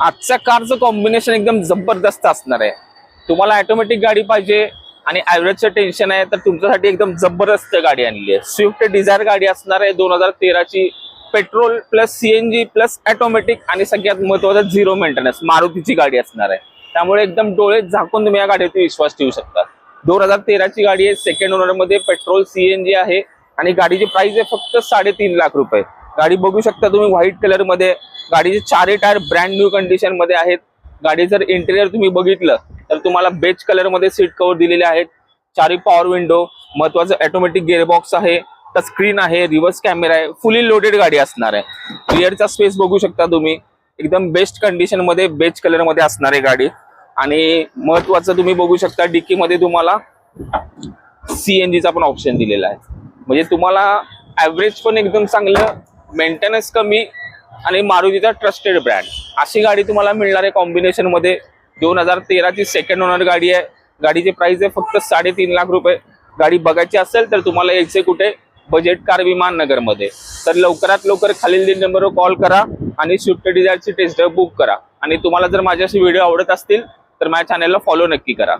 आजच्या कारचं कॉम्बिनेशन एकदम जबरदस्त असणार आहे। तुम्हाला ऑटोमॅटिक गाडी पाहिजे आणि ॲव्हरेजचं टेन्शन आहे तर तुमच्यासाठी एकदम जबरदस्त गाडी आणली आहे। स्विफ्ट डिझायर गाडी असणार आहे 2013 ची, petrol plus CNG plus automatic आणि सगळ्यात महत्त्वाचं झिरो मेंटेनन्स मारुतीची गाडी असणार आहे। त्यामुळे एकदम डोळे झाकून तुम्ही या गाडीवरती विश्वास ठेवू शकता। 2013 ची गाडी आहे, सेकंड ओनर मध्ये, पेट्रोल सीएनजी आहे आणि गाडीची प्राइस आहे फक्त 3.5 लाख रुपये। गाडी बघू शकता तुम्ही व्हाईट कलर मध्ये। गाडीचे चारही टायर ब्रँड न्यू कंडिशन मध्ये आहेत। गाडी जर इंटेरियर तुम्ही बघितलं तर तुम्हाला बेज कलर मध्ये सीट कव्हर दिलेले आहेत। चारही पॉवर विंडो, महत्वाचं ऑटोमॅटिक गिअरबॉक्स आहे, टच स्क्रीन आहे, रिव्हर्स कॅमेरा आहे, फुली लोडेड गाडी असणार आहे। रिअरचा स्पेस बघू शकता तुम्ही, एकदम बेस्ट कंडिशन मध्ये बेज कलर मध्ये असणार आहे गाडी। आणि महत्वाचं तुम्ही बघू शकता डिक्की मध्ये तुम्हाला सीएनजीचा पण ऑप्शन दिलेला आहे। म्हणजे तुम्हाला ॲव्हरेज पण एकदम चांगलं, मेंटेनन्स कमी आणि मारुतीचा ट्रस्टेड ब्रँड अशी गाडी तुम्हाला मिळणार आहे कॉम्बिनेशन मध्ये। 2013 ची सेकंड ओनर गाडी आहे। गाडीची प्राइस आहे फक्त 3.5 लाख रुपये। गाडी बघायची असेल तर तुम्हाला यायचे कुठे, बजेट कार विमान नगर मध्ये। तर लवकरात लवकर खालील 3 नंबरवर कॉल करा आणि स्विफ्ट डिझायरची टेस्ट ड्राइव्ह बुक करा। आणि तुम्हाला जर माझ्याशी व्हिडिओ आवडत असतील तर माझ्या चॅनलला फॉलो नक्की करा।